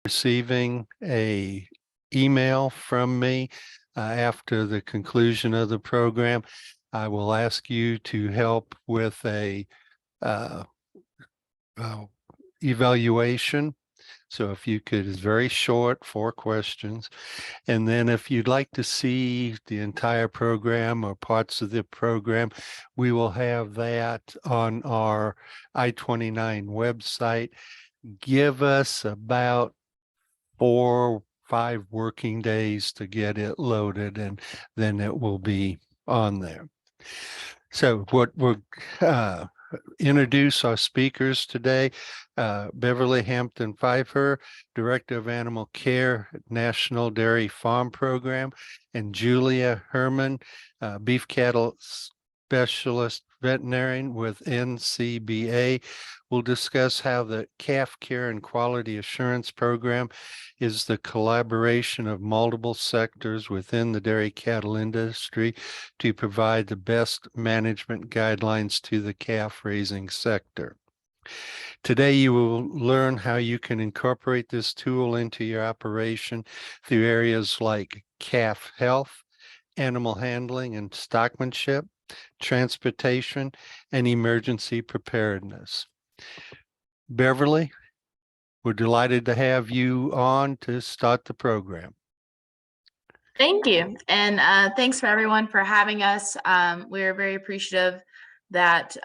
receiving a email from me after the conclusion of the program. I will ask you to help with a evaluation. So if you could, it's very short, 4 questions. And then if you'd like to see the entire program or parts of the program, we will have that on our I-29 website. Give us about 4-5 working days to get it loaded, and then it will be on there. So what we'll introduce our speakers today. Beverly Hampton Phifer, Director of Animal Care at National Dairy Farm Program, and Julia Herman, Beef Cattle Specialist Veterinarian with NCBA. We'll discuss how the Calf Care and Quality Assurance Program is the collaboration of multiple sectors within the dairy cattle industry to provide the best management guidelines to the calf raising sector. Today, you will learn how you can incorporate this tool into your operation through areas like calf health, animal handling and stockmanship, transportation, and emergency preparedness. Beverly, we're delighted to have you on to start the program. Thank you. And thanks for everyone for having us. We're very appreciative that,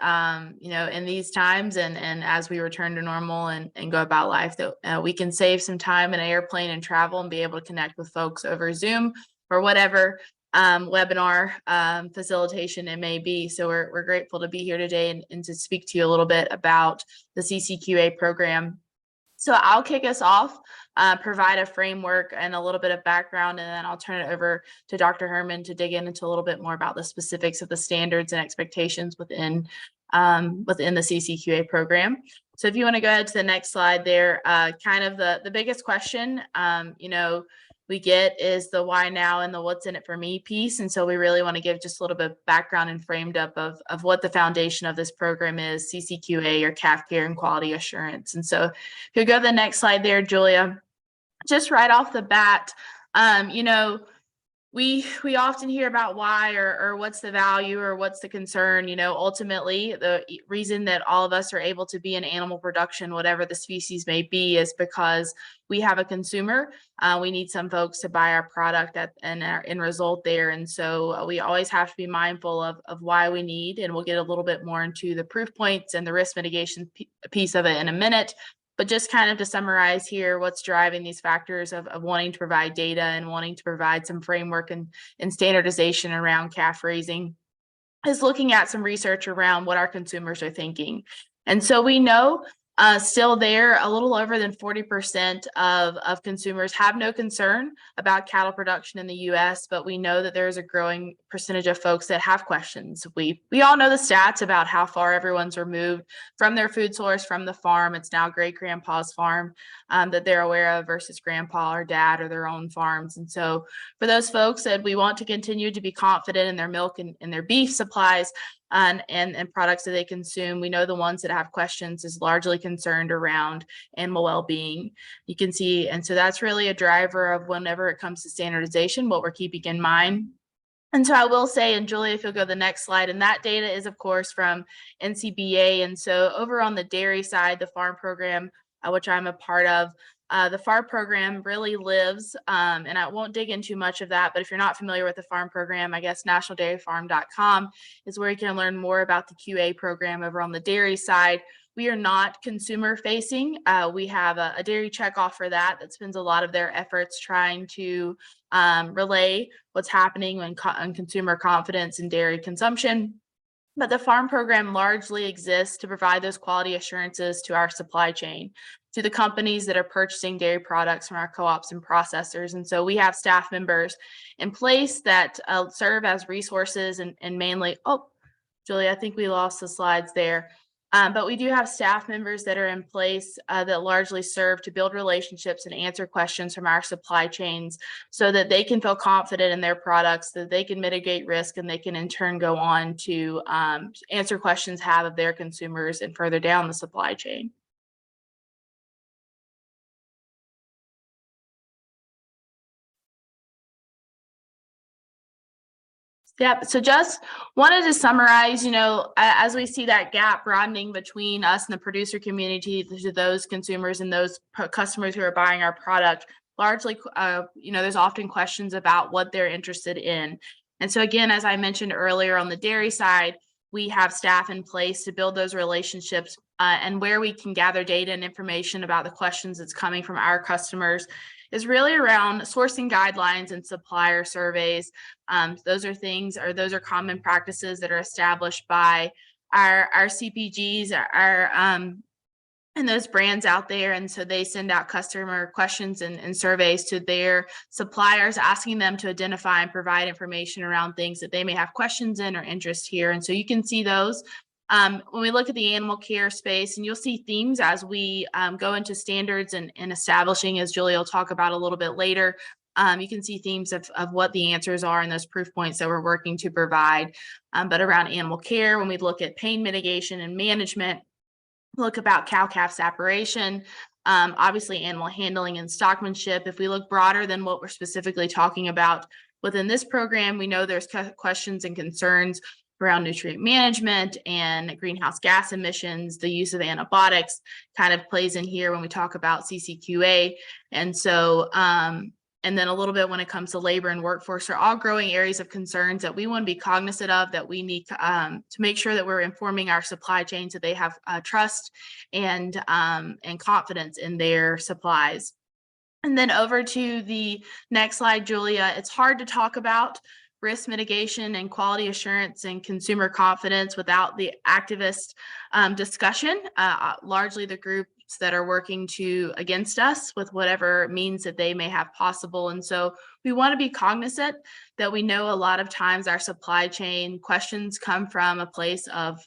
in these times and as we return to normal and go about life, that we can save some time in an airplane and travel and be able to connect with folks over Zoom or whatever webinar facilitation it may be. So we're grateful to be here today and to speak to you a little bit about the CCQA program. So I'll kick us off, provide a framework and a little bit of background, and then I'll turn it over to Dr. Herman to dig into a little bit more about the specifics of the standards and expectations within the CCQA program. So if you want to go ahead to the next slide there, kind of the biggest question, we get is the why now and the what's in it for me piece. And so we really want to give just a little bit of background and framed up of what the foundation of this program is, CCQA or Calf Care and Quality Assurance. And so if you go to the next slide there, Julia, just right off the bat, we often hear about why or what's the value or what's the concern. Ultimately, the reason that all of us are able to be in animal production, whatever the species may be, is because we have a consumer. We need some folks to buy our product and our end result there. And so we always have to be mindful of why we need, and we'll get a little bit more into the proof points and the risk mitigation piece of it in a minute. But just kind of to summarize here, what's driving these factors of wanting to provide data and wanting to provide some framework and standardization around calf raising is looking at some research around what our consumers are thinking. And so we know still there, a little over than 40% of consumers have no concern about cattle production in the U.S., but we know that there's a growing percentage of folks that have questions. We all know the stats about how far everyone's removed from their food source, from the farm. It's now great grandpa's farm that they're aware of versus grandpa or dad or their own farms. And so for those folks that we want to continue to be confident in their milk and their beef supplies, and products that they consume, we know the ones that have questions is largely concerned around animal well-being. You can see, and so that's really a driver of whenever it comes to standardization, what we're keeping in mind. And so I will say, and Julia, if you'll go to the next slide, and that data is, of course, from NCBA. And so over on the dairy side, the farm program, which I'm a part of, the FARM program really lives, and I won't dig into much of that, but if you're not familiar with the FARM program, I guess nationaldairyfarm.com is where you can learn more about the QA program over on the dairy side. We are not consumer facing. We have a dairy checkoff for that spends a lot of their efforts trying to relay what's happening on consumer confidence in dairy consumption. But the farm program largely exists to provide those quality assurances to our supply chain, to the companies that are purchasing dairy products from our co-ops and processors. And so we have staff members in place that serve as resources and mainly, oh, Julie, I think we lost the slides there. But we do have staff members that are in place that largely serve to build relationships and answer questions from our supply chains so that they can feel confident in their products, that they can mitigate risk, and they can in turn go on to answer questions have of their consumers and further down the supply chain. Yep. So just wanted to summarize, as we see that gap broadening between us and the producer community to those consumers and those customers who are buying our product, largely, there's often questions about what they're interested in. And so again, as I mentioned earlier on the dairy side, we have staff in place to build those relationships and where we can gather data and information about the questions that's coming from our customers is really around sourcing guidelines and supplier surveys. Those are common practices that are established by our CPGs, and those brands out there. And so they send out customer questions and surveys to their suppliers, asking them to identify and provide information around things that they may have questions in or interest here. And so you can see those. When we look at the animal care space, and you'll see themes as we go into standards and establishing, as Julia will talk about a little bit later, you can see themes of what the answers are and those proof points that we're working to provide. But around animal care, when we look at pain mitigation and management, look about cow-calf separation, obviously animal handling and stockmanship. If we look broader than what we're specifically talking about within this program, we know there's questions and concerns around nutrient management and greenhouse gas emissions. The use of antibiotics kind of plays in here when we talk about CCQA. And so, and then a little bit when it comes to labor and workforce are all growing areas of concerns that we want to be cognizant of, that we need to make sure that we're informing our supply chain so they have trust and confidence in their supplies. And then over to the next slide, Julia, it's hard to talk about risk mitigation and quality assurance and consumer confidence without the activist discussion, largely the groups that are working against us with whatever means that they may have possible. And so we want to be cognizant that we know a lot of times our supply chain questions come from a place of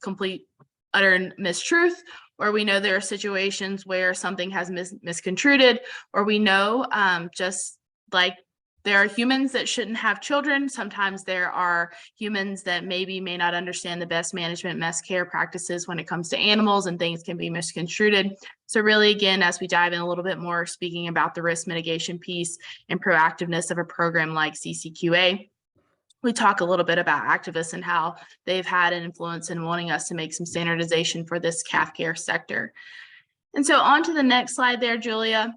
complete, utter mistruth, or we know there are situations where something has misconstrued, or we know just like there are humans that shouldn't have children. Sometimes there are humans that may not understand the best management, best care practices when it comes to animals, and things can be misconstrued. So really, again, as we dive in a little bit more, speaking about the risk mitigation piece and proactiveness of a program like CCQA, we talk a little bit about activists and how they've had an influence in wanting us to make some standardization for this calf care sector. And so on to the next slide there, Julia.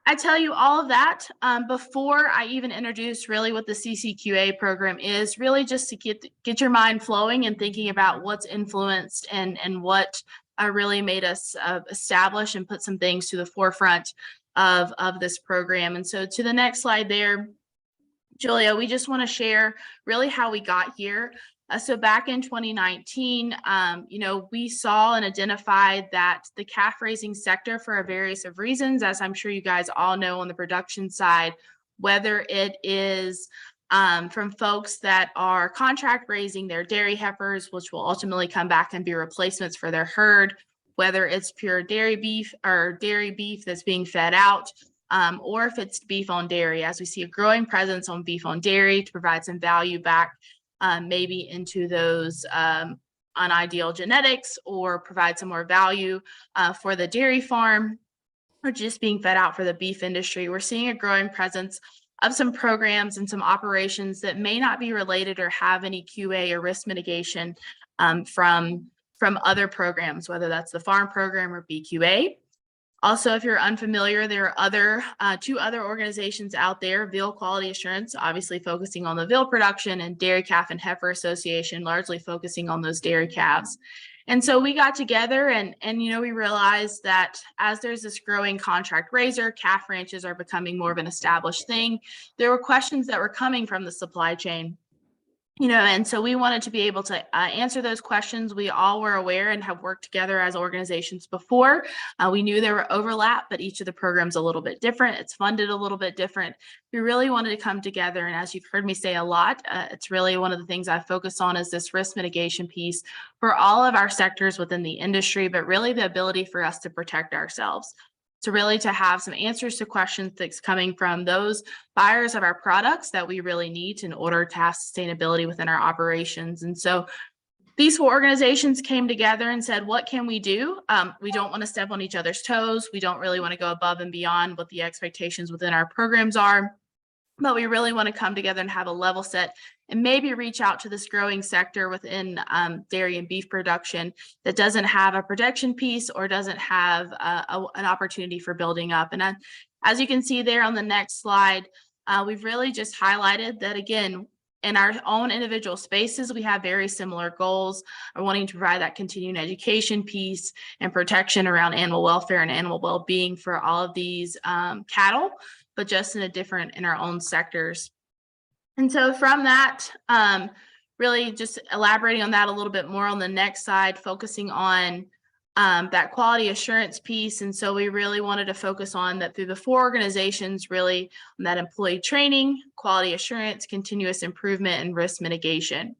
I tell you all of that before I even introduce really what the CCQA program is, really just to get your mind flowing and thinking about what's influenced and what really made us establish and put some things to the forefront of this program. And so to the next slide there, Julia, we just want to share really how we got here. So back in 2019, we saw and identified that the calf raising sector, for a various of reasons, as I'm sure you guys all know on the production side, whether it is from folks that are contract raising their dairy heifers, which will ultimately come back and be replacements for their herd, whether it's pure dairy beef or dairy beef that's being fed out, or if it's beef on dairy, as we see a growing presence on beef on dairy to provide some value back maybe into those unideal genetics, or provide some more value for the dairy farm, or just being fed out for the beef industry. We're seeing a growing presence of some programs and some operations that may not be related or have any QA or risk mitigation from other programs, whether that's the farm program or BQA. Also, if you're unfamiliar, there are two other organizations out there, Veal Quality Assurance, obviously focusing on the veal production, and Dairy Calf and Heifer Association, largely focusing on those dairy calves. And so we got together and we realized that as there's this growing contract raiser, calf ranches are becoming more of an established thing. There were questions that were coming from the supply chain. And so we wanted to be able to answer those questions. We all were aware and have worked together as organizations before. We knew there were overlap, but each of the programs a little bit different. It's funded a little bit different. We really wanted to come together. And as you've heard me say a lot, it's really one of the things I focus on is this risk mitigation piece for all of our sectors within the industry, but really the ability for us to protect ourselves. So really to have some answers to questions that's coming from those buyers of our products that we really need in order to have sustainability within our operations. And so these four organizations came together and said, what can we do? We don't want to step on each other's toes. We don't really want to go above and beyond what the expectations within our programs are. but we really want to come together and have a level set and maybe reach out to this growing sector within dairy and beef production that doesn't have a protection piece or doesn't have an opportunity for building up. And as you can see there on the next slide, we've really just highlighted that, again, in our own individual spaces, we have very similar goals of wanting to provide that continuing education piece and protection around animal welfare and animal well-being for all of these cattle, but just in our own sectors. And so from that, really just elaborating on that a little bit more on the next side, focusing on that quality assurance piece. And so we really wanted to focus on that through the 4 organizations, really on that employee training, quality assurance, continuous improvement, and risk mitigation.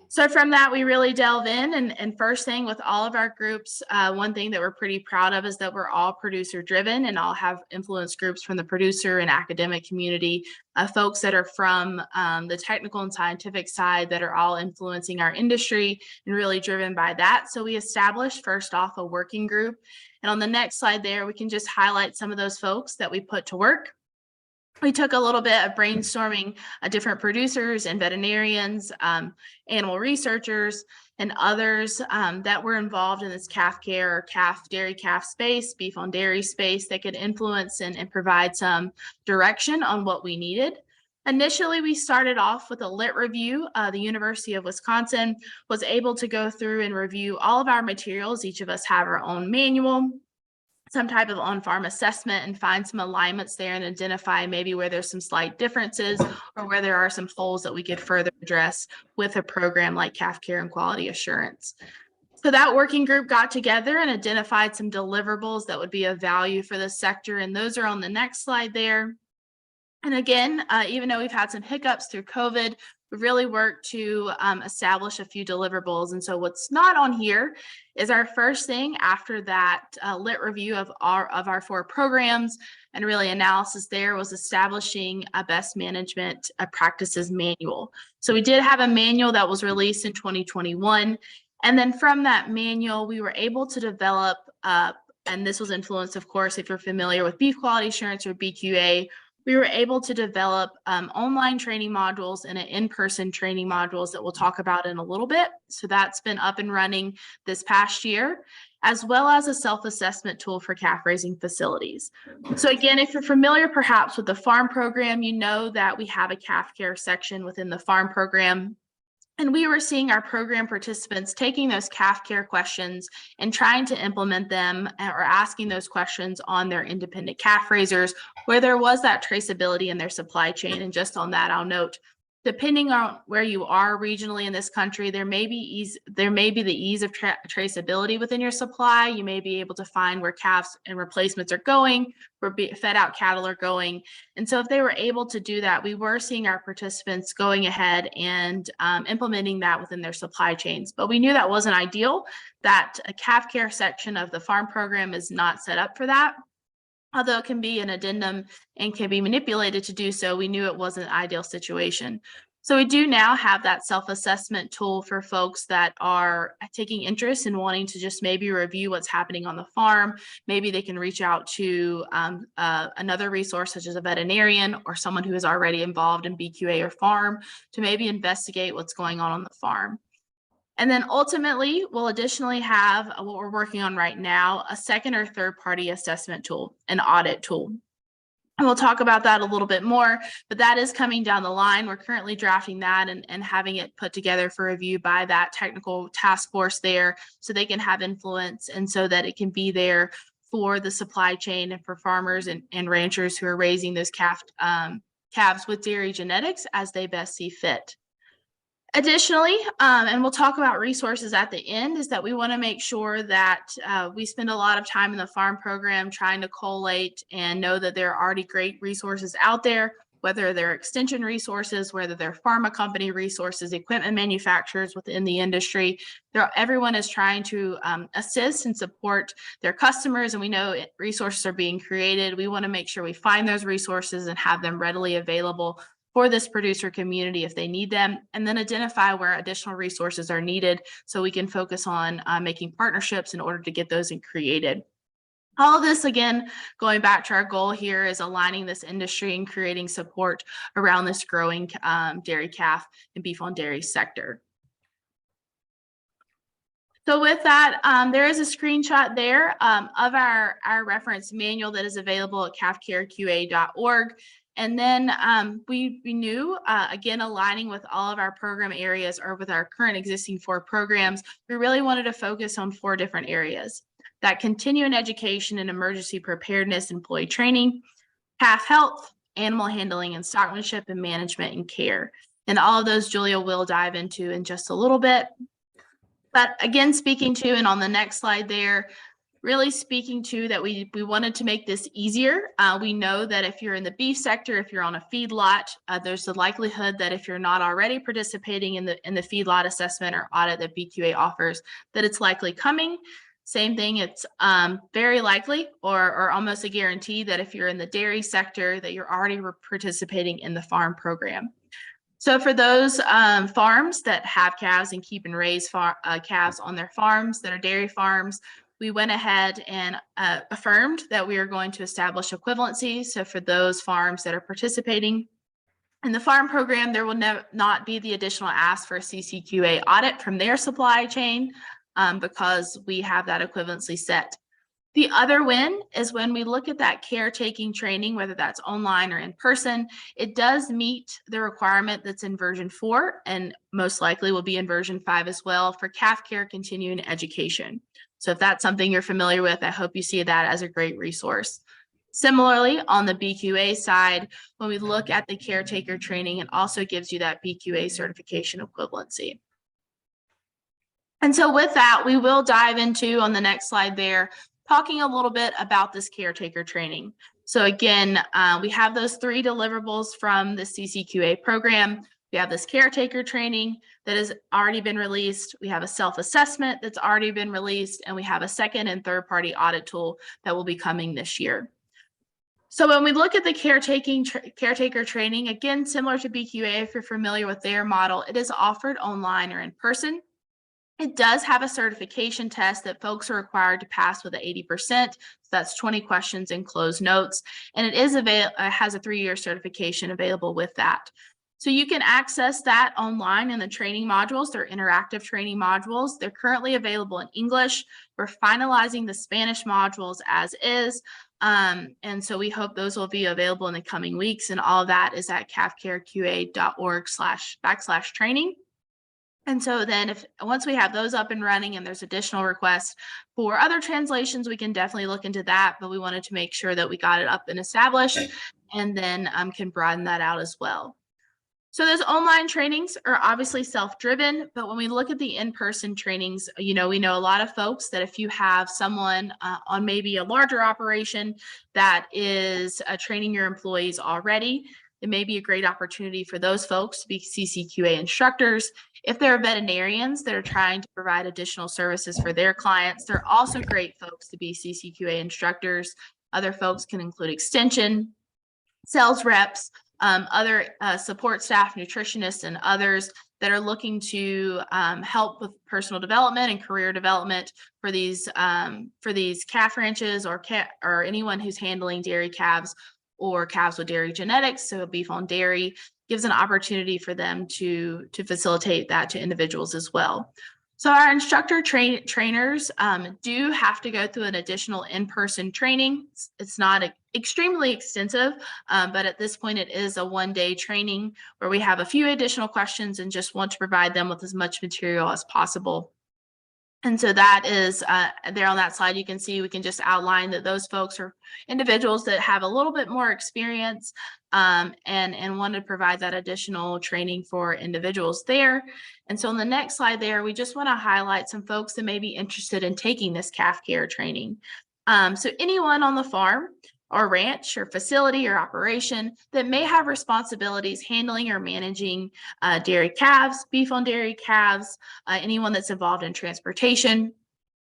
So from that, we really delve in. And first thing with all of our groups, one thing that we're pretty proud of is that we're all producer driven and all have influence groups from the producer and academic community, folks that are from the technical and scientific side that are all influencing our industry and really driven by that. So we established first off a working group. And on the next slide there, we can just highlight some of those folks that we put to work. We took a little bit of brainstorming different producers and veterinarians, animal researchers, and others that were involved in this calf care or dairy calf space, beef on dairy space that could influence and provide some direction on what we needed. Initially, we started off with a lit review. The University of Wisconsin was able to go through and review all of our materials. Each of us have our own manual, some type of on-farm assessment, and find some alignments there and identify maybe where there's some slight differences or where there are some holes that we could further address with a program like calf care and quality assurance. So that working group got together and identified some deliverables that would be of value for the sector. And those are on the next slide there. And again, even though we've had some hiccups through COVID, we really worked to establish a few deliverables. And so what's not on here is our first thing after that lit review of our 4 programs and really analysis there was establishing a best management practices manual. So we did have a manual that was released in 2021. And then from that manual, we were able to develop, and this was influenced, of course, if you're familiar with beef quality assurance or BQA, we were able to develop online training modules and in-person training modules that we'll talk about in a little bit. So that's been up and running this past year, as well as a self-assessment tool for calf raising facilities. So again, if you're familiar perhaps with the farm program, you know that we have a calf care section within the farm program. And we were seeing our program participants taking those calf care questions and trying to implement them or asking those questions on their independent calf raisers where there was that traceability in their supply chain. And just on that, I'll note, depending on where you are regionally in this country, there may be the ease of traceability within your supply. You may be able to find where calves and replacements are going, where fed out cattle are going. And so if they were able to do that, we were seeing our participants going ahead and implementing that within their supply chains. But we knew that wasn't ideal, that a calf care section of the farm program is not set up for that. Although it can be an addendum and can be manipulated to do so, we knew it wasn't an ideal situation. So we do now have that self-assessment tool for folks that are taking interest in wanting to just maybe review what's happening on the farm. Maybe they can reach out to another resource such as a veterinarian or someone who is already involved in BQA or farm to maybe investigate what's going on the farm. And then ultimately, we'll additionally have what we're working on right now, a second or third party assessment tool, an audit tool. And we'll talk about that a little bit more, but that is coming down the line. We're currently drafting that and having it put together for review by that technical task force there so they can have influence and so that it can be there for the supply chain and for farmers and ranchers who are raising those calves with dairy genetics as they best see fit. Additionally, and we'll talk about resources at the end, is that we want to make sure that we spend a lot of time in the farm program trying to collate and know that there are already great resources out there, whether they're extension resources, whether they're pharma company resources, equipment manufacturers within the industry. Everyone is trying to assist and support their customers, and we know resources are being created. We want to make sure we find those resources and have them readily available for this producer community if they need them, and then identify where additional resources are needed so we can focus on making partnerships in order to get those created. All of this, again, going back to our goal here, is aligning this industry and creating support around this growing dairy calf and beef on dairy sector. So with that, there is a screenshot there of our reference manual that is available at calfcareqa.org. And then we knew, again, aligning with all of our program areas, or with our current existing 4 programs, we really wanted to focus on 4 different areas: that continuing education and emergency preparedness, employee training, calf health, animal handling and stockmanship, and management and care. And all of those Julia will dive into in just a little bit. But again, speaking to, and on the next slide there, really speaking to that we wanted to make this easier. We know that if you're in the beef sector, if you're on a feedlot, there's the likelihood that if you're not already participating in the feedlot assessment or audit that BQA offers, that it's likely coming. Same thing, it's very likely or almost a guarantee that if you're in the dairy sector, that you're already participating in the farm program. So for those farms that have calves and keep and raise calves on their farms that are dairy farms, we went ahead and affirmed that we are going to establish equivalencies. So for those farms that are participating in the farm program, there will not be the additional ask for a CCQA audit from their supply chain because we have that equivalency set. The other win is when we look at that caretaking training, whether that's online or in person, it does meet the requirement that's in version 4 and most likely will be in version 5 as well for calf care continuing education. So if that's something you're familiar with, I hope you see that as a great resource. Similarly, on the BQA side, when we look at the caretaker training, it also gives you that BQA certification equivalency. And so with that, we will dive into, on the next slide there, talking a little bit about this caretaker training. So again, we have those 3 deliverables from the CCQA program. We have this caretaker training that has already been released. We have a self-assessment that's already been released, and we have a second and third-party audit tool that will be coming this year. So when we look at the caretaker training, again, similar to BQA, if you're familiar with their model, it is offered online or in person. It does have a certification test that folks are required to pass with an 80%. So that's 20 questions and closed notes. And it is has a 3-year certification available with that. So you can access that online in the training modules. They're interactive training modules. They're currently available in English. We're finalizing the Spanish modules as is. And so we hope those will be available in the coming weeks. And all of that is at calfcareqa.org/training. And so then once we have those up and running and there's additional requests for other translations, we can definitely look into that. But we wanted to make sure that we got it up and established and then can broaden that out as well. So those online trainings are obviously self-driven, but when we look at the in-person trainings, we know a lot of folks that if you have someone on maybe a larger operation that is training your employees already, it may be a great opportunity for those folks to be CCQA instructors. If there are veterinarians that are trying to provide additional services for their clients, they're also great folks to be CCQA instructors. Other folks can include extension, sales reps, other support staff, nutritionists, and others that are looking to help with personal development and career development for these calf ranches or anyone who's handling dairy calves or calves with dairy genetics. So beef on dairy gives an opportunity for them to facilitate that to individuals as well. So our instructor trainers do have to go through an additional in-person training. It's not extremely extensive, but at this point it is a 1-day training where we have a few additional questions and just want to provide them with as much material as possible. And so that is there on that slide. You can see we can just outline that those folks are individuals that have a little bit more experience and want to provide that additional training for individuals there. And so on the next slide there, we just want to highlight some folks that may be interested in taking this calf care training. So anyone on the farm or ranch or facility or operation that may have responsibilities handling or managing dairy calves, beef on dairy calves, anyone that's involved in transportation.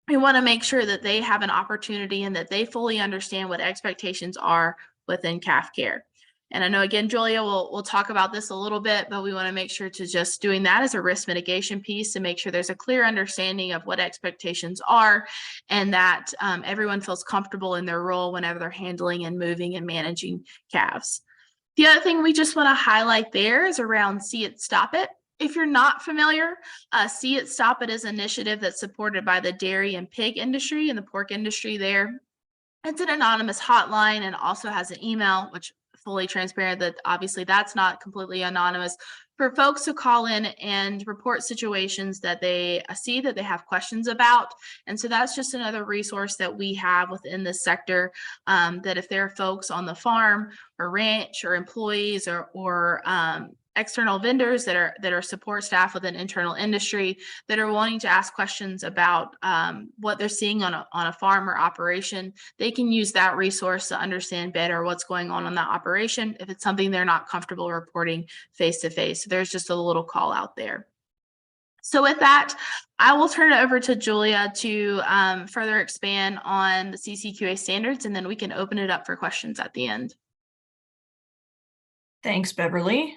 We want to make sure that they have an opportunity and that they fully understand what expectations are within calf care. And I know, again, Julia, we'll talk about this a little bit, but we want to make sure to just doing that as a risk mitigation piece to make sure there's a clear understanding of what expectations are and that everyone feels comfortable in their role whenever they're handling and moving and managing calves. The other thing we just want to highlight there is around See It, Stop It. If you're not familiar, See It, Stop It is an initiative that's supported by the dairy and pig industry and the pork industry there. It's an anonymous hotline and also has an email, which fully transparent that obviously that's not completely anonymous, for folks to call in and report situations that they see that they have questions about. And so that's just another resource that we have within this sector, that if there are folks on the farm or ranch or employees or external vendors that are support staff within internal industry that are wanting to ask questions about what they're seeing on a farm or operation, they can use that resource to understand better what's going on that operation if it's something they're not comfortable reporting face to face. So there's just a little call out there. So with that, I will turn it over to Julia to further expand on the CCQA standards, and then we can open it up for questions at the end. Thanks, Beverly.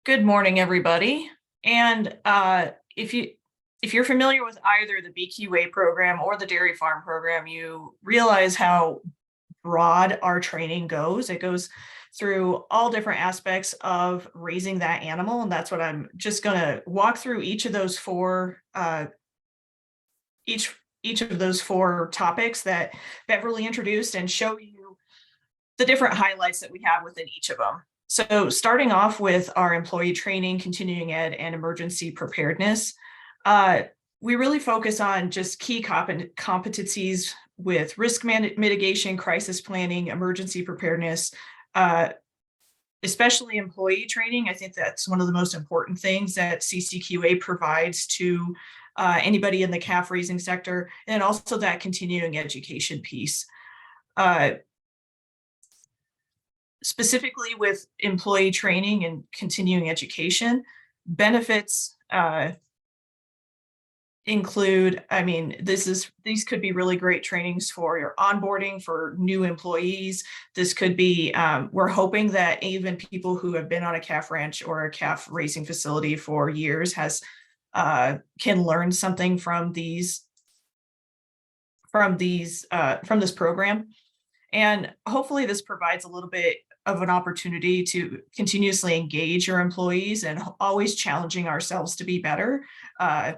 Good morning, everybody. And if you're familiar with either the BQA program or the dairy farm program, you realize how broad our training goes. It goes through all different aspects of raising that animal. And that's what I'm just going to walk through each of those four each of those four topics that Beverly introduced and show you the different highlights that we have within each of them. So starting off with our employee training, continuing ed, and emergency preparedness, we really focus on just key competencies with risk mitigation, crisis planning, emergency preparedness, especially employee training. I think that's one of the most important things that CCQA provides to anybody in the calf raising sector, and also that continuing education piece. Specifically with employee training and continuing education, benefits include, I mean, these could be really great trainings for your onboarding for new employees. This could be, we're hoping that even people who have been on a calf ranch or a calf raising facility for years can learn something from this program. And hopefully this provides a little bit of an opportunity to continuously engage your employees and always challenging ourselves to be better. I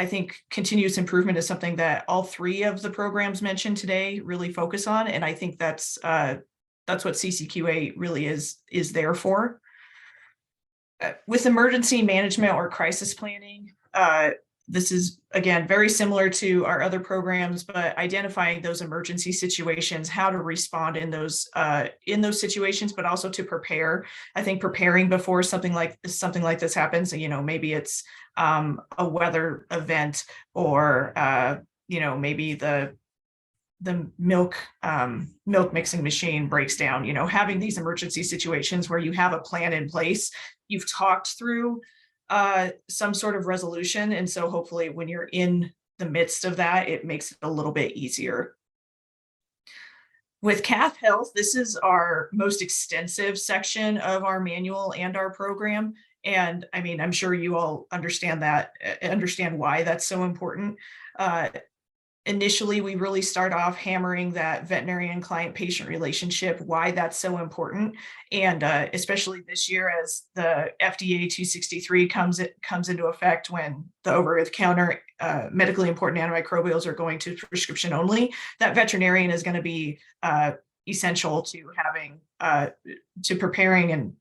think continuous improvement is something that all three of the programs mentioned today really focus on. And I think that's what CCQA really is there for. With emergency management or crisis planning, this is, again, very similar to our other programs, but identifying those emergency situations, how to respond in those situations, but also to prepare. I think preparing before something like this happens, maybe it's a weather event or, maybe the milk mixing machine breaks down, having these emergency situations where you have a plan in place, you've talked through some sort of resolution. And so hopefully when you're in the midst of that, it makes it a little bit easier. With calf health, this is our most extensive section of our manual and our program. And I mean, I'm sure you all understand why that's so important. Initially, we really start off hammering that veterinarian client-patient relationship, why that's so important. And especially this year as the FDA 263 comes into effect, when the over-the-counter medically important antimicrobials are going to prescription only, that veterinarian is going to be essential to having, to preparing and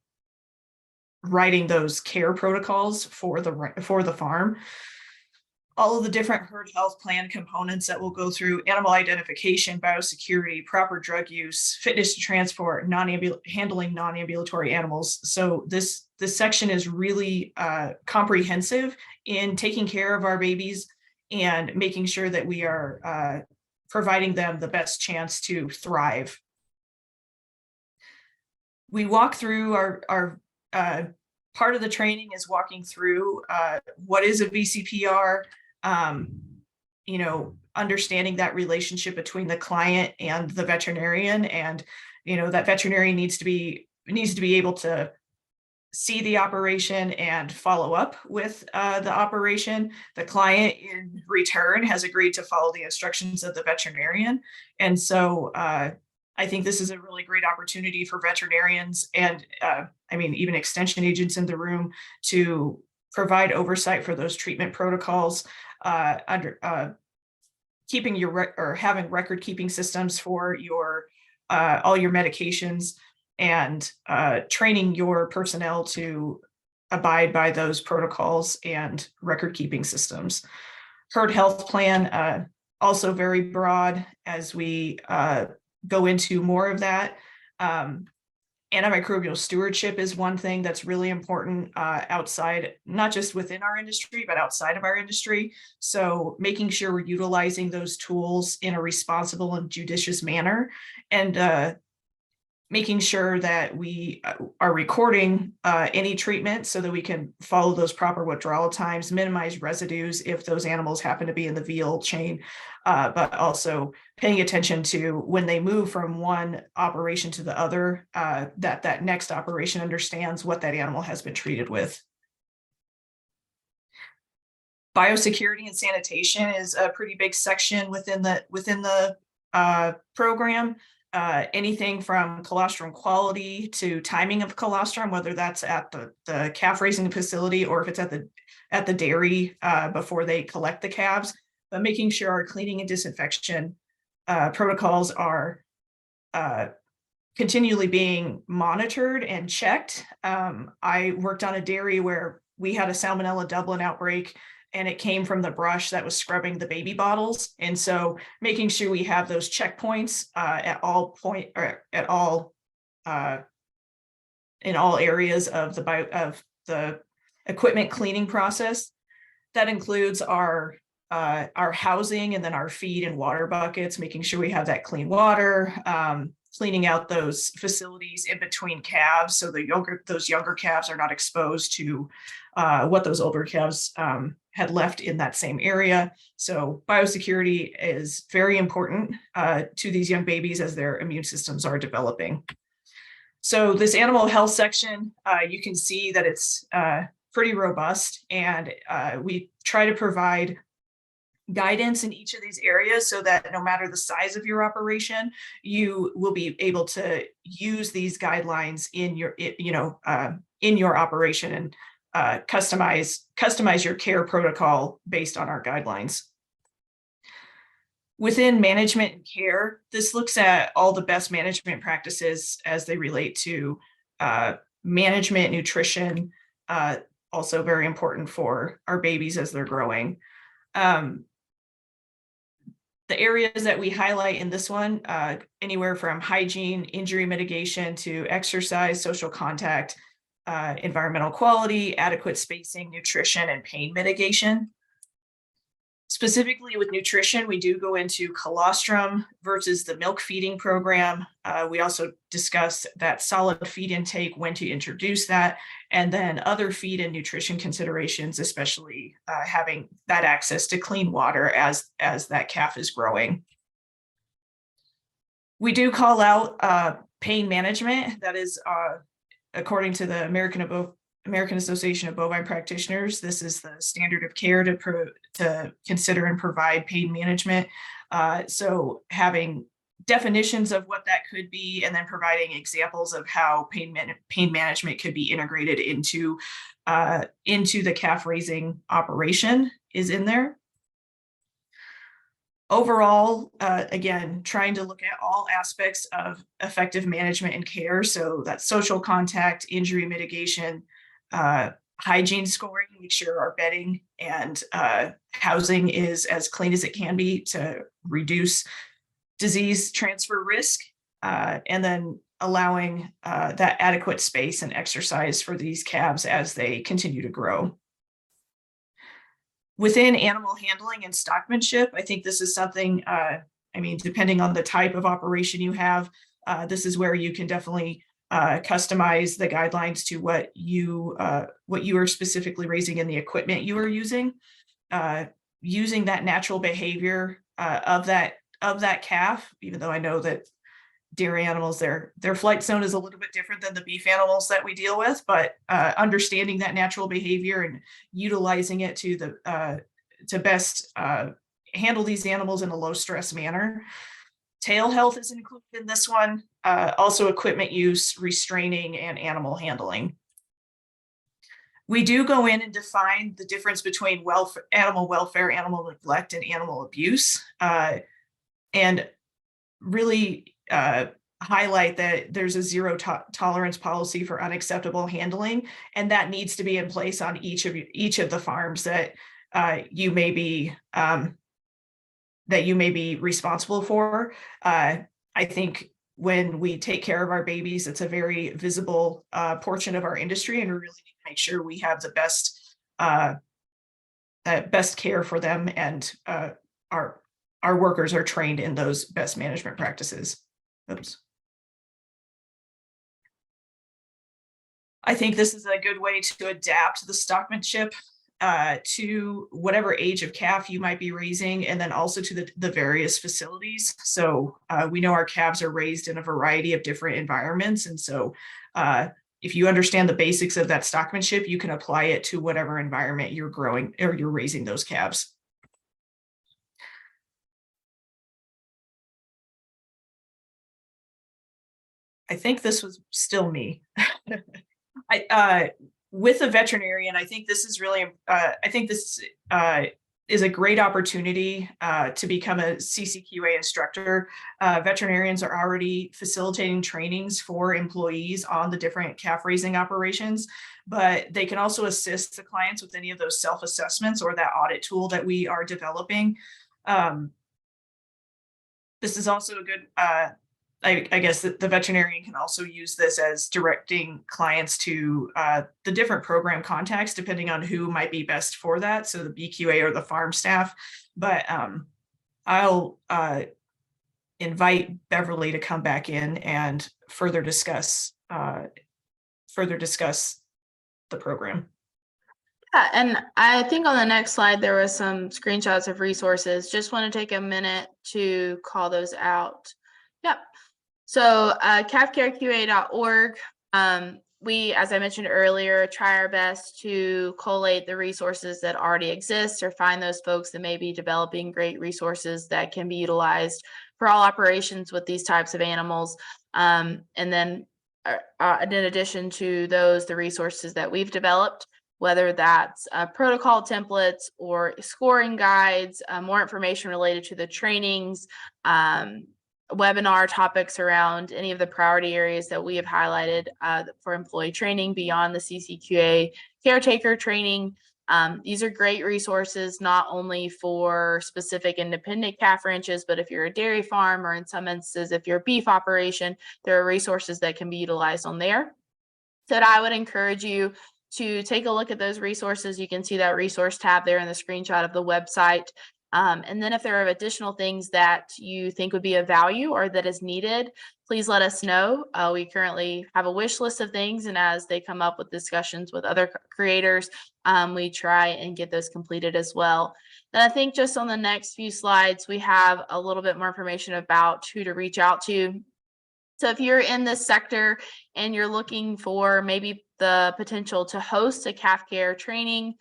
writing those care protocols for the farm. All of the different herd health plan components that will go through animal identification, biosecurity, proper drug use, fitness to transport, handling non-ambulatory animals. So this section is really comprehensive in taking care of our babies and making sure that we are providing them the best chance to thrive. We walk through our part of the training is walking through what is a VCPR, understanding that relationship between the client and the veterinarian, and that veterinarian needs to be able to see the operation and follow up with the operation. The client in return has agreed to follow the instructions of the veterinarian. And so I think this is a really great opportunity for veterinarians and even extension agents in the room to provide oversight for those treatment protocols, keeping having record keeping systems for your all your medications, and training your personnel to abide by those protocols and record keeping systems. Herd health plan, also very broad as we go into more of that. Antimicrobial stewardship is one thing that's really important outside, not just within our industry, but outside of our industry. So making sure we're utilizing those tools in a responsible and judicious manner, and making sure that we are recording any treatment so that we can follow those proper withdrawal times, minimize residues if those animals happen to be in the veal chain, but also paying attention to when they move from one operation to the other, that next operation understands what that animal has been treated with. Biosecurity and sanitation is a pretty big section within the program. Anything from colostrum quality to timing of colostrum, whether that's at the calf raising facility or if it's at the dairy before they collect the calves, but making sure our cleaning and disinfection protocols are continually being monitored and checked. I worked on a dairy where we had a Salmonella Dublin outbreak, and it came from the brush that was scrubbing the baby bottles. And so making sure we have those checkpoints in all areas of the equipment cleaning process. That includes our housing and then our feed and water buckets, making sure we have that clean water, cleaning out those facilities in between calves so those younger calves are not exposed to what those older calves had left in that same area. So biosecurity is very important to these young babies as their immune systems are developing. So this animal health section, you can see that it's pretty robust, and we try to provide guidance in each of these areas so that no matter the size of your operation, you will be able to use these guidelines in your operation and customize your care protocol based on our guidelines. Within management and care, this looks at all the best management practices as they relate to management, nutrition, also very important for our babies as they're growing. The areas that we highlight in this one, anywhere from hygiene, injury mitigation to exercise, social contact, environmental quality, adequate spacing, nutrition, and pain mitigation. Specifically with nutrition, we do go into colostrum versus the milk feeding program. We also discuss that solid feed intake, when to introduce that, and then other feed and nutrition considerations, especially having that access to clean water as that calf is growing. We do call out pain management. That is, according to the American Association of Bovine Practitioners, this is the standard of care to consider and provide pain management. So having definitions of what that could be, and then providing examples of how pain management could be integrated into the calf raising operation is in there. Overall, again, trying to look at all aspects of effective management and care. So that's social contact, injury mitigation, hygiene scoring, make sure our bedding and housing is as clean as it can be to reduce disease transfer risk, and then allowing that adequate space and exercise for these calves as they continue to grow. Within animal handling and stockmanship, I think this is something, depending on the type of operation you have, this is where you can definitely customize the guidelines to what you are specifically raising in the equipment you are using. Using that natural behavior of that calf, even though I know that dairy animals, their flight zone is a little bit different than the beef animals that we deal with, but understanding that natural behavior and utilizing it to best handle these animals in a low stress manner. Tail health is included in this one, also equipment use, restraining, and animal handling. We do go in and define the difference between animal welfare, animal neglect, and animal abuse, and really highlight that there's a zero tolerance policy for unacceptable handling, and that needs to be in place on each of the farms that you may be responsible for. I think when we take care of our babies, it's a very visible portion of our industry, and we really need to make sure we have the best care for them, and our workers are trained in those best management practices. Oops. I think this is a good way to adapt the stockmanship to whatever age of calf you might be raising, and then also to the various facilities. So we know our calves are raised in a variety of different environments. And so if you understand the basics of that stockmanship, you can apply it to whatever environment you're growing or you're raising those calves. I think this was still me. With a veterinarian, I think this is really, I think this is a great opportunity to become a CCQA instructor. Veterinarians are already facilitating trainings for employees on the different calf raising operations, but they can also assist the clients with any of those self-assessments or that audit tool that we are developing. This is also a good, I guess the veterinarian can also use this as directing clients to the different program contacts, depending on who might be best for that. So the BQA or the farm staff. But I'll invite Beverly to come back in and further discuss the program. Yeah, and I think on the next slide, there was some screenshots of resources. Just want to take a minute to call those out. Yep. So calfcareqa.org, we, as I mentioned earlier, try our best to collate the resources that already exist or find those folks that may be developing great resources that can be utilized for all operations with these types of animals. And then in addition to those, the resources that we've developed, whether that's protocol templates or scoring guides, more information related to the trainings, webinar topics around any of the priority areas that we have highlighted for employee training beyond the CCQA caretaker training. These are great resources, not only for specific independent calf ranches, but if you're a dairy farm, or in some instances, if you're a beef operation, there are resources that can be utilized on there. So I would encourage you to take a look at those resources. You can see that resource tab there in the screenshot of the website. And then if there are additional things that you think would be of value or that is needed, please let us know. We currently have a wish list of things, and as they come up with discussions with other creators, we try and get those completed as well. Then I think just on the next few slides, we have a little bit more information about who to reach out to. So if you're in this sector and you're looking for maybe the potential to host a calf care training,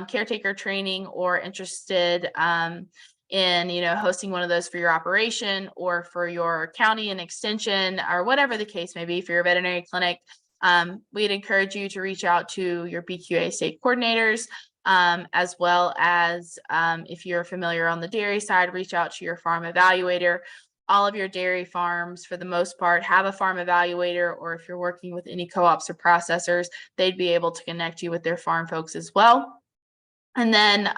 caretaker training, or interested in hosting one of those for your operation or for your county and extension, or whatever the case may be for your veterinary clinic, we'd encourage you to reach out to your BQA state coordinators, as well as if you're familiar on the dairy side, reach out to your farm evaluator. All of your dairy farms, for the most part, have a farm evaluator, or if you're working with any co-ops or processors, they'd be able to connect you with their farm folks as well. And then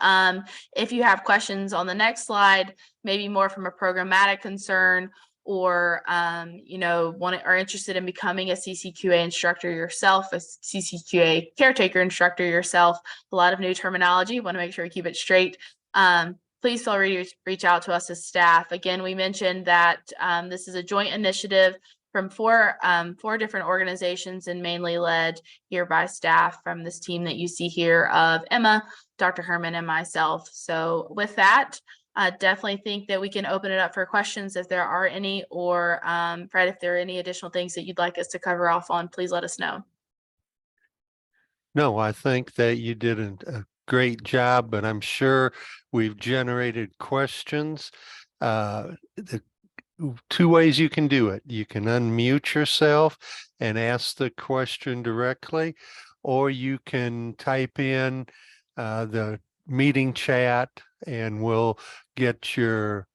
if you have questions on the next slide, maybe more from a programmatic concern, or are interested in becoming a CCQA instructor yourself, a CCQA caretaker instructor yourself, a lot of new terminology, want to make sure we keep it straight. Please feel free to reach out to us as staff. Again, we mentioned that this is a joint initiative from four different organizations, and mainly led here by staff from this team that you see here of Emma, Dr. Herman, and myself. So with that, Definitely think that we can open it up for questions if there are any, or Fred, if there are any additional things that you'd like us to cover off on, please let us know. No, I think that you did a great job, but I'm sure we've generated questions. The two ways you can do it. You can unmute yourself and ask the question directly, or you can type in the meeting chat and we'll get your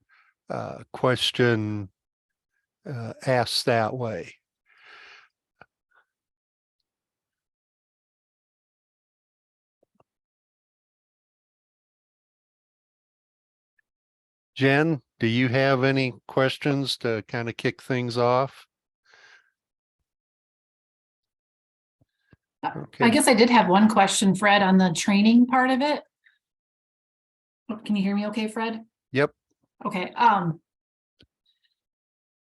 question asked that way. Jen, do you have any questions to kind of kick things off? I Okay. guess I did have one question, Fred, on the training part of it. Can you hear me okay, Fred? Yep. Okay.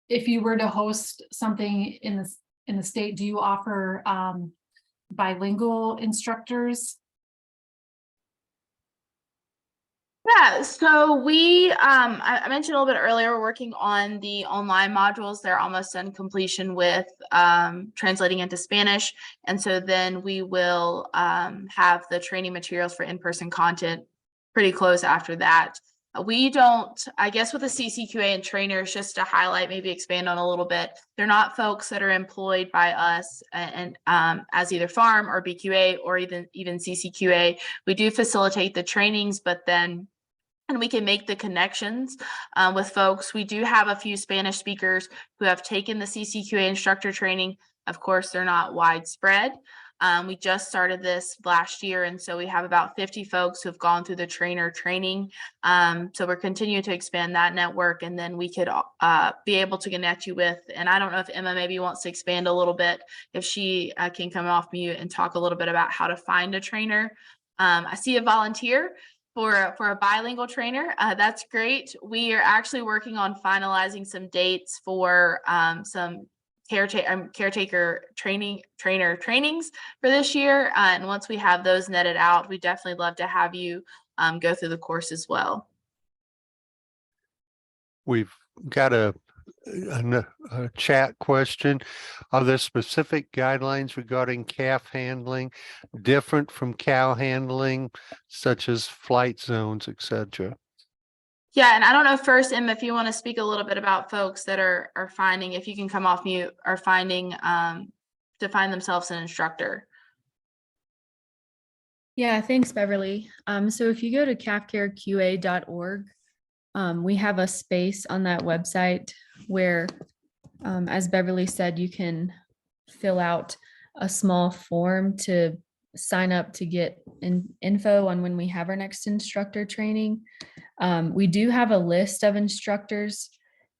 If you were to host something in the state, do you offer bilingual instructors? Yeah, so we, I mentioned a little bit earlier, we're working on the online modules. They're almost in completion with translating into Spanish. And so then we will have the training materials for in-person content pretty close after that. We don't, I guess with the CCQA and trainers, just to highlight, maybe expand on a little bit, they're not folks that are employed by us and as either farm or BQA or even CCQA. We do facilitate the trainings, but then and we can make the connections with folks. We do have a few Spanish speakers who have taken the CCQA instructor training. Of course, they're not widespread. We just started this last year, and so we have about 50 folks who have gone through the trainer training. So we're continuing to expand that network, and then we could be able to connect you with, and I don't know if Emma maybe wants to expand a little bit, if she can come off mute and talk a little bit about how to find a trainer. I see a volunteer for a bilingual trainer. That's great. We are actually working on finalizing some dates for some caretaker trainer trainings for this year. And once we have those netted out, we definitely love to have you go through the course as well. We've got a chat question. Are there specific guidelines regarding calf handling different from cow handling, such as flight zones, etc.? Yeah, and I don't know first, Emma, if you want to speak a little bit about folks that are finding, if you can come off mute, are finding to find themselves an instructor. Yeah, thanks, Beverly. So if you go to calfcareqa.org, we have a space on that website where, as Beverly said, you can fill out a small form to sign up to get info on when we have our next instructor training. We do have a list of instructors.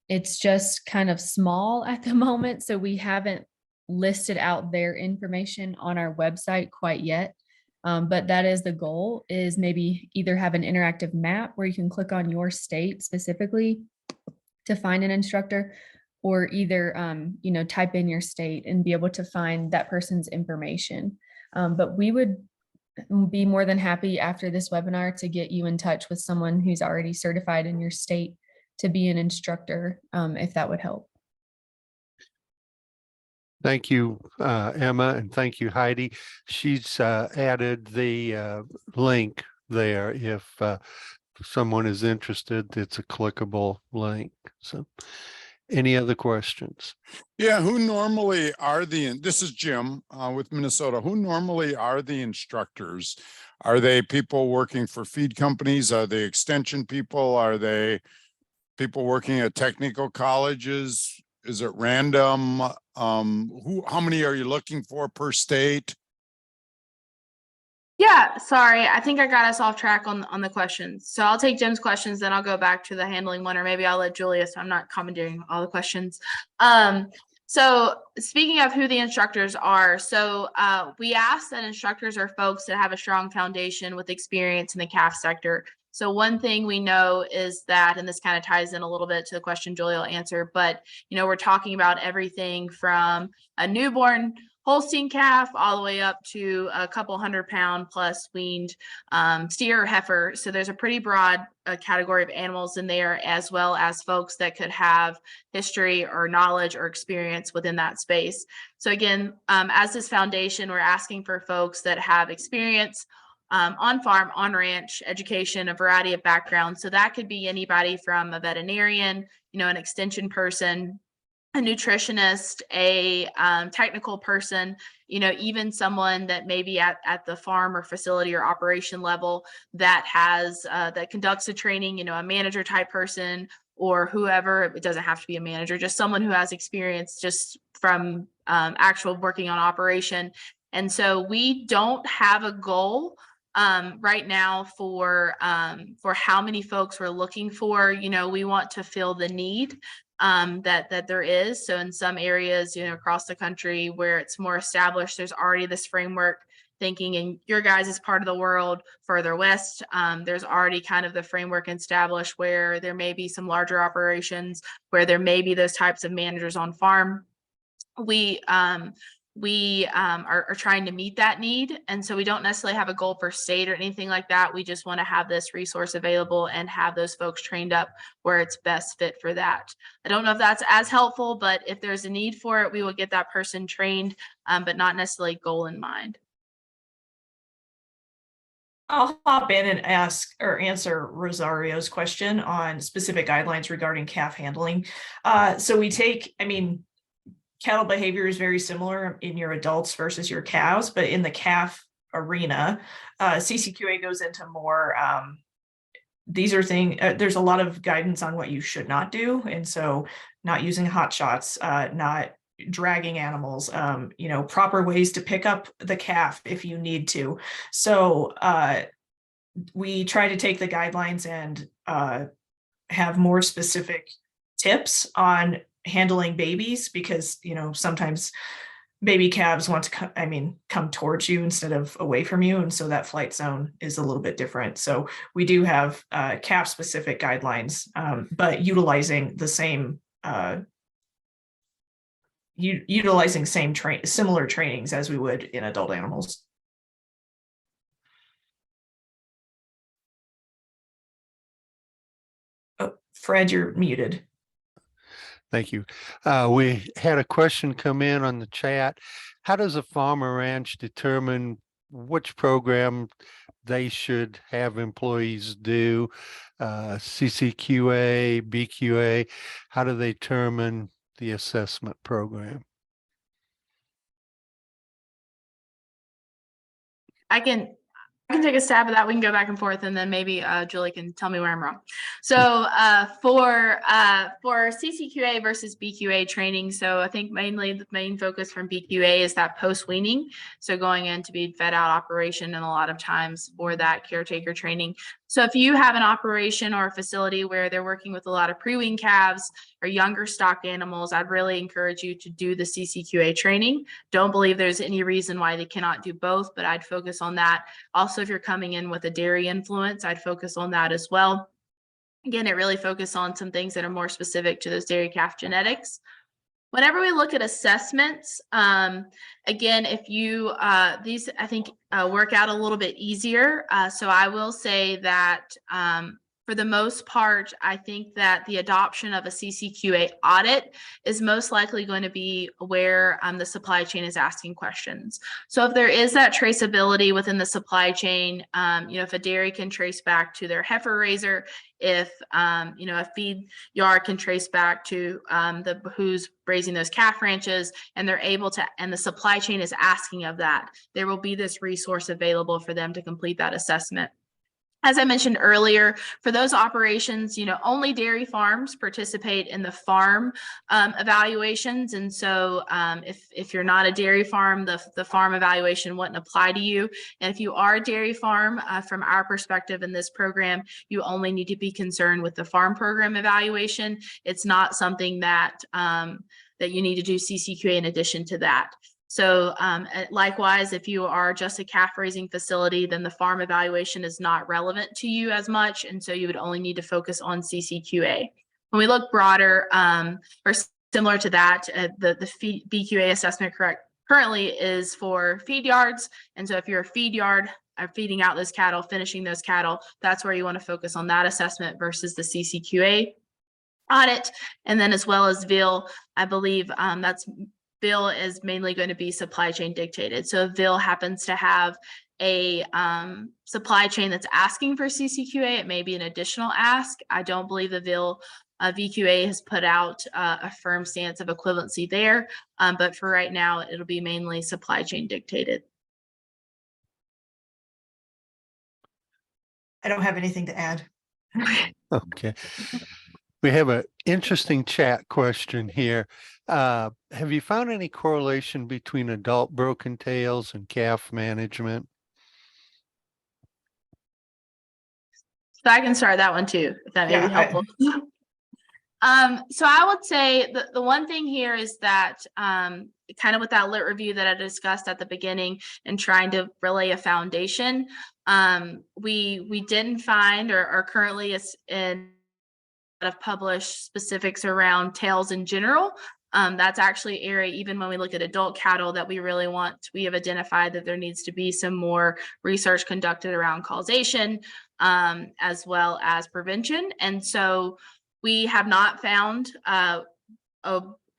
It's just kind of small at the moment, so we haven't listed out their information on our website quite yet. But that is the goal, is maybe either have an interactive map where you can click on your state specifically to find an instructor, or either, type in your state and be able to find that person's information. But we would be more than happy after this webinar to get you in touch with someone who's already certified in your state to be an instructor, if that would help. Thank you, Emma, and thank you, Heidi. She's added the link there. If someone is interested, it's a clickable link. So any other questions? Yeah, who normally are this is Jim with Minnesota. Who normally are the instructors? Are they people working for feed companies? Are they extension people? Are they people working at technical colleges? Is it random? How many are you looking for per state? Yeah, sorry, I think I got us off track on the questions. So I'll take Jim's questions, then I'll go back to the handling one, or maybe I'll let Julia, so I'm not commandeering all the questions. So speaking of who the instructors are, so we ask that instructors are folks that have a strong foundation with experience in the calf sector. So one thing we know is that, and this kind of ties in a little bit to the question Julia will answer, but we're talking about everything from a newborn Holstein calf all the way up to a couple 100-pound plus weaned steer or heifer. So there's a pretty broad category of animals in there, as well as folks that could have history or knowledge or experience within that space. So again, as this foundation, we're asking for folks that have experience on farm, on ranch, education, a variety of backgrounds. So that could be anybody from a veterinarian, an extension person, a nutritionist, a technical person, even someone that maybe at the farm or facility or operation level that has that conducts the training, a manager type person or whoever. It doesn't have to be a manager, just someone who has experience just from actual working on operation. And so we don't have a goal right now for how many folks we're looking for. We want to fill the need that there is. So in some areas, across the country where it's more established, there's already this framework thinking. In your guys' part of the world, further west, there's already kind of the framework established where there may be some larger operations where there may be those types of managers on farm. We are trying to meet that need. And so we don't necessarily have a goal per state or anything like that. We just want to have this resource available and have those folks trained up where it's best fit for that. I don't know if that's as helpful, but if there's a need for it, we will get that person trained, but not necessarily goal in mind. I'll hop in and ask or answer Rosario's question on specific guidelines regarding calf handling. So we take, cattle behavior is very similar in your adults versus your calves, but in the calf arena, CCQA goes into more, these are things, there's a lot of guidance on what you should not do. And so not using hot shots, not dragging animals, proper ways to pick up the calf if you need to. So we try to take the guidelines and have more specific tips on handling babies, because sometimes baby calves want to come towards you instead of away from you, and so that flight zone is a little bit different. So we do have calf specific guidelines, but utilizing the same similar trainings as we would in adult animals. Oh, Fred, you're muted. Thank you. We had a question come in on the chat. How does a farm or ranch determine which program they should have employees do? CCQA, BQA, how do they determine the assessment program? I can take a stab at that. We can go back and forth, and then maybe Julie can tell me where I'm wrong. So for CCQA versus BQA training, so I think mainly the main focus from BQA is that post-weaning. So going in to be fed out operation, and a lot of times for that caretaker training. So if you have an operation or a facility where they're working with a lot of pre-wean calves or younger stock animals, I'd really encourage you to do the CCQA training. Don't believe there's any reason why they cannot do both, but I'd focus on that. Also, if you're coming in with a dairy influence, I'd focus on that as well. Again, it really focuses on some things that are more specific to those dairy calf genetics. Whenever we look at assessments, again, if you, these I think work out a little bit easier. So I will say that for the most part, I think that the adoption of a CCQA audit is most likely going to be where the supply chain is asking questions. So if there is that traceability within the supply chain, if a dairy can trace back to their heifer raiser, if a feed yard can trace back to who's raising those calf ranches, and they're able to, and the supply chain is asking of that, there will be this resource available for them to complete that assessment. As I mentioned earlier, for those operations, only dairy farms participate in the farm evaluations. And so if you're not a dairy farm, the farm evaluation wouldn't apply to you. And if you are a dairy farm, from our perspective in this program, you only need to be concerned with the farm program evaluation. It's not something that you need to do CCQA in addition to that. So likewise, if you are just a calf raising facility, then the farm evaluation is not relevant to you as much. And so you would only need to focus on CCQA. When we look broader or similar to that, the BQA assessment currently is for feed yards. And so if you're a feed yard, feeding out those cattle, finishing those cattle, that's where you want to focus on that assessment versus the CCQA audit. And then as well as VIL, I believe VIL is mainly going to be supply chain dictated. So if VIL happens to have a supply chain that's asking for CCQA, it may be an additional ask. I don't believe the VIL VQA has put out a firm stance of equivalency there, but for right now, it'll be mainly supply chain dictated. I don't have anything to add. Okay. We have an interesting chat question here. Have you found any correlation between adult broken tails and calf management? So I can start that one too, if that may Yeah, be helpful. So I would say the one thing here is that kind of with that lit review that I discussed at the beginning and trying to relay a foundation, we didn't find or currently is in of published specifics around tails in general. That's actually area, even when we look at adult cattle, that we really want, we have identified that there needs to be some more research conducted around causation, as well as prevention. And so we have not found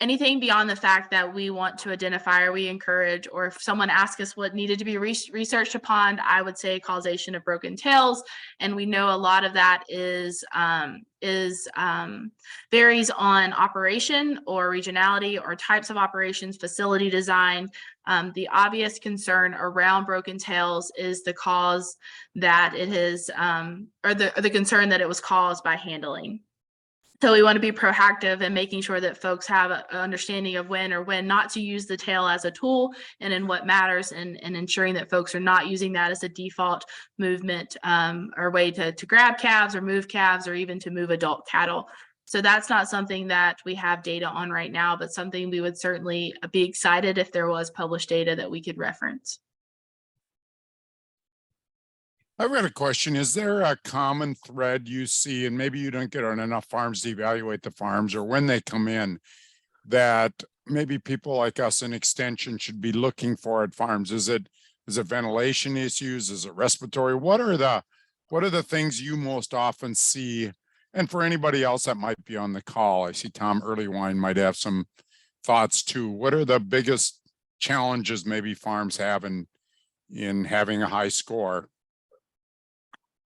anything beyond the fact that we want to identify or we encourage, or if someone asks us what needed to be researched upon, I would say causation of broken tails. And we know a lot of that varies on operation or regionality or types of operations, facility design. The obvious concern around broken tails is the cause that it is, or the concern that it was caused by handling. So we want to be proactive in making sure that folks have an understanding of when or when not to use the tail as a tool and in what matters, and ensuring that folks are not using that as a default movement or way to grab calves or move calves or even to move adult cattle. So that's not something that we have data on right now, but something we would certainly be excited if there was published data that we could reference. I've got a question. Is there a common thread you see, and maybe you don't get on enough farms to evaluate the farms, or when they come in, that maybe people like us in extension should be looking for at farms? Is it ventilation issues? Is it respiratory? What are the things you most often see? And for anybody else that might be on the call, I see Tom Earlywine might have some thoughts too. What are the biggest challenges maybe farms have in having a high score?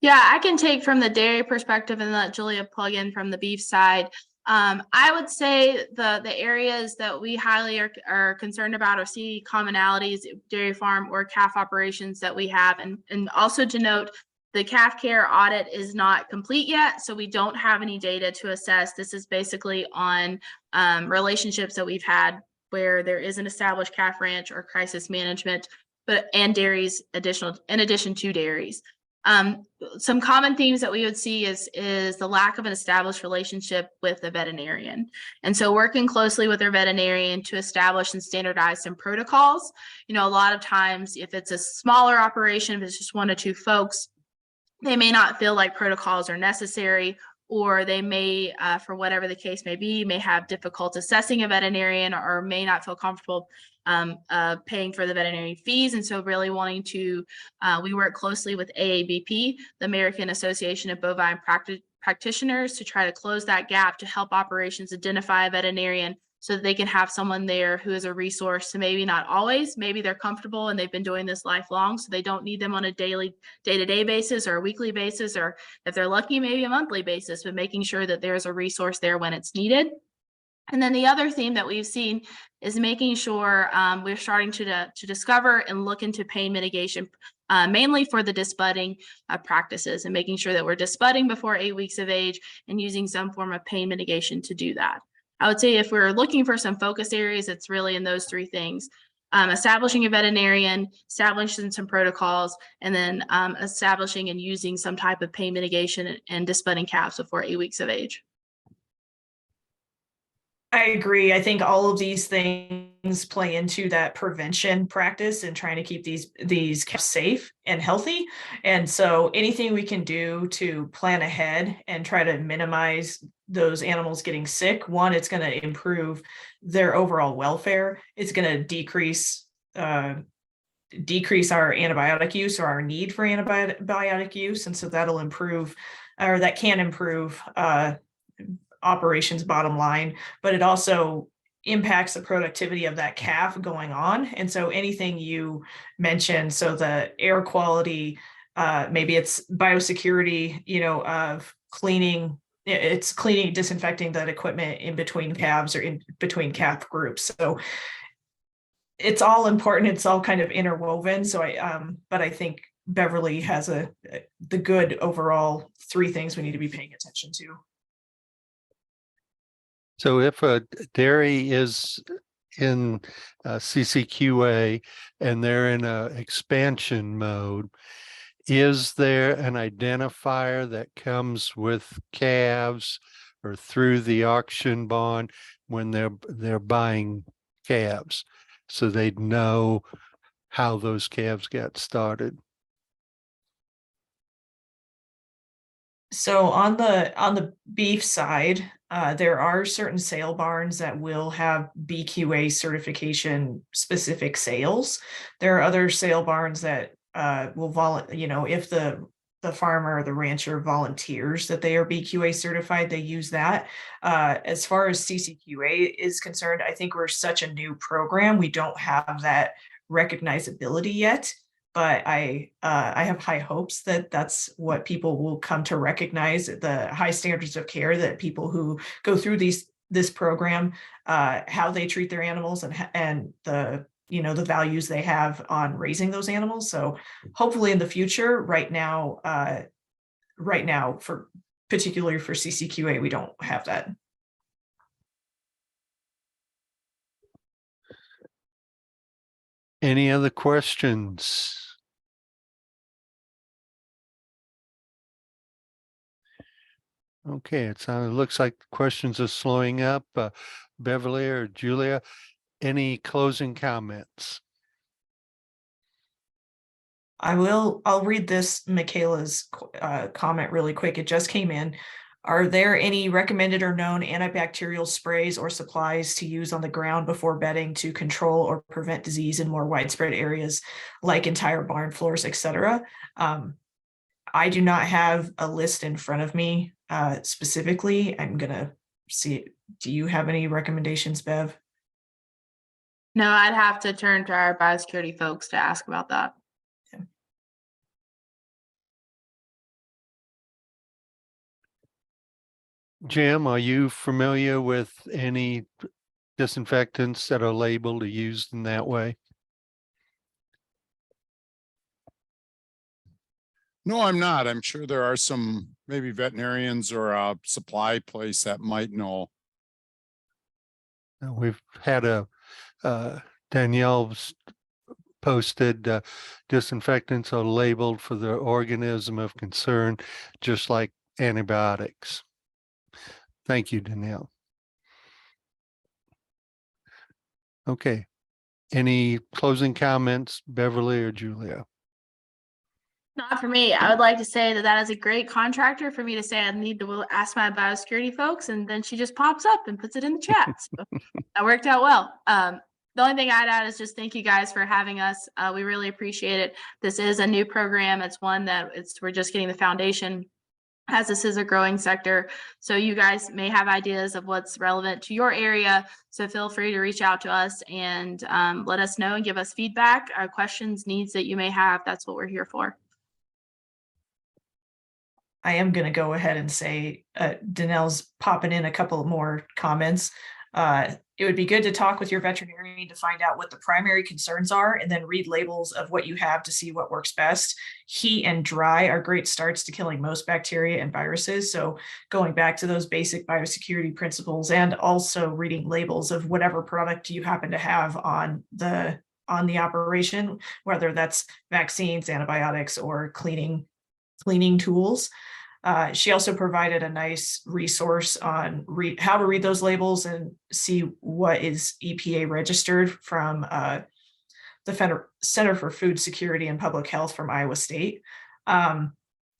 Yeah, I can take from the dairy perspective and let Julia plug in from the beef side. I would say the areas that we highly are concerned about or see commonalities, dairy farm or calf operations that we have, and also to note, the calf care audit is not complete yet, so we don't have any data to assess. This is basically on relationships that we've had where there is an established calf ranch or crisis management, and dairies in addition to dairies. Some common themes that we would see is the lack of an established relationship with the veterinarian. And so working closely with their veterinarian to establish and standardize some protocols. You know, a lot of times if it's a smaller operation, if it's just 1 or 2 folks, they may not feel like protocols are necessary, or they may, for whatever the case may be, may have difficult assessing a veterinarian or may not feel comfortable paying for the veterinary fees. And so really wanting to, we work closely with AABP, the American Association of Bovine Practitioners, to try to close that gap to help operations identify a veterinarian so that they can have someone there who is a resource. So maybe not always, maybe they're comfortable and they've been doing this lifelong, so they don't need them on a day-to-day basis or a weekly basis, or if they're lucky, maybe a monthly basis, but making sure that there's a resource there when it's needed. And then the other theme that we've seen is making sure we're starting to discover and look into pain mitigation, mainly for the disbudding practices, and making sure that we're disbudding before 8 weeks of age and using some form of pain mitigation to do that. I would say if we're looking for some focus areas, it's really in those 3 things. Establishing a veterinarian, establishing some protocols, and then establishing and using some type of pain mitigation and disbudding calves before 8 weeks of age. I agree. I think all of these things play into that prevention practice and trying to keep these calves safe and healthy. And so anything we can do to plan ahead and try to minimize those animals getting sick, one, it's going to improve their overall welfare. It's going to decrease decrease our antibiotic use or our need for antibiotic use. And so that'll improve, or that can improve operations bottom line, but it also impacts the productivity of that calf going on. And so anything you mentioned, so the air quality, maybe it's biosecurity, of cleaning, it's cleaning, disinfecting that equipment in between calves or in between calf groups. So it's all important. It's all kind of interwoven. So but I think Beverly has the good overall 3 things we need to be paying attention to. So if a dairy is in CCQA and they're in a expansion mode, is there an identifier that comes with calves or through the auction bond when they're buying calves, so they'd know how those calves got started? So on the beef side, there are certain sale barns that will have BQA certification specific sales. There are other sale barns that will if the farmer or the rancher volunteers that they are BQA certified, they use that. As far as CCQA is concerned, I think we're such a new program, we don't have that recognizability yet. But I have high hopes that that's what people will come to recognize, the high standards of care that people who go through this program, how they treat their animals and the the values they have on raising those animals. So hopefully in the future, right now for particularly for CCQA, we don't have that. Any other questions? Okay, it looks like the questions are slowing up. Beverly or Julia, any closing comments? I'll read this Michaela's comment really quick. It just came in. Are there any recommended or known antibacterial sprays or supplies to use on the ground before bedding to control or prevent disease in more widespread areas like entire barn floors, etc.? I do not have a list in front of me specifically. I'm gonna see. Do you have any recommendations, Bev? No, I'd have to turn to our biosecurity folks to ask about that. Jim, are you familiar with any disinfectants that are labeled or used in that way? No, I'm not. I'm sure there are some maybe veterinarians or a supply place that might know. We've had Danielle's posted disinfectants are labeled for the organism of concern, just like antibiotics. Thank you, Danielle. Okay. Any closing comments, Beverly or Julia? Not for me. I would like to say that is a great contractor for me to say I need to ask my biosecurity folks, and then she just pops up and puts it in the chat. So that worked out well. The only thing I'd add is just thank you guys for having us. We really appreciate it. This is a new program. It's one that we're just getting the foundation, as this is a growing sector. So you guys may have ideas of what's relevant to your area. So feel free to reach out to us and let us know and give us feedback, questions, needs that you may have. That's what we're here for. I am going to go ahead and say Danelle's popping in a couple more comments. It would be good to talk with your veterinarian to find out what the primary concerns are and then read labels of what you have to see what works best. Heat and dry are great starts to killing most bacteria and viruses. So going back to those basic biosecurity principles and also reading labels of whatever product you happen to have on the operation, whether that's vaccines, antibiotics, or cleaning tools. She also provided a nice resource on how to read those labels and see what is EPA registered from the Center for Food Security and Public Health from Iowa State.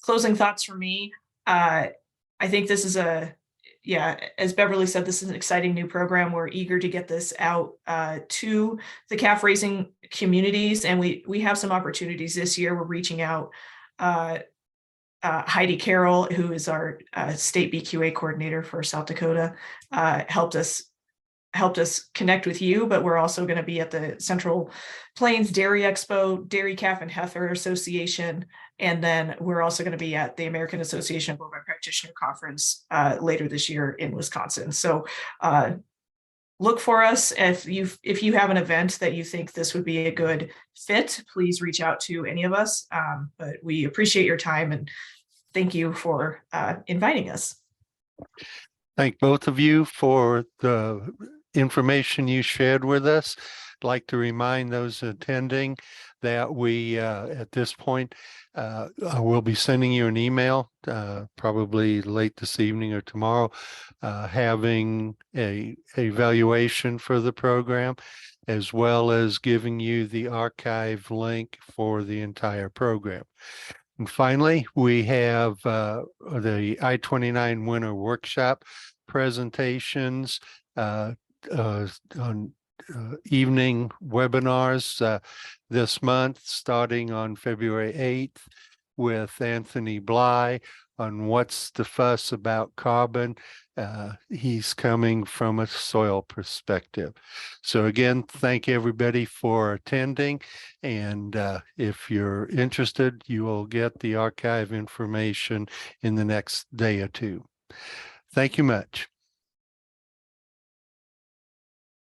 Closing thoughts for me. I think this is yeah, as Beverly said, this is an exciting new program. We're eager to get this out to the calf raising communities, and we have some opportunities this year. We're reaching out. Heidi Carroll, who is our state BQA coordinator for South Dakota, helped us connect with you, but we're also going to be at the Central Plains Dairy Expo, Dairy Calf and Heifer Association, and then we're also going to be at the American Association of Bovine Practitioner Conference later this year in Wisconsin. So look for us. If you have an event that you think this would be a good fit, please reach out to any of us. But we appreciate your time and thank you for inviting us. Thank both of you for the information you shared with us. I'd like to remind those attending that we, at this point, I will be sending you an email, probably late this evening or tomorrow, having a evaluation for the program, as well as giving you the archive link for the entire program. And finally, we have the I-29 Winter Workshop presentations on evening webinars this month, starting on February 8th with Anthony Bly on what's the fuss about carbon. He's coming from a soil perspective. So again, thank everybody for attending. And if you're interested, you will get the archive information in the next day or two. Thank you much.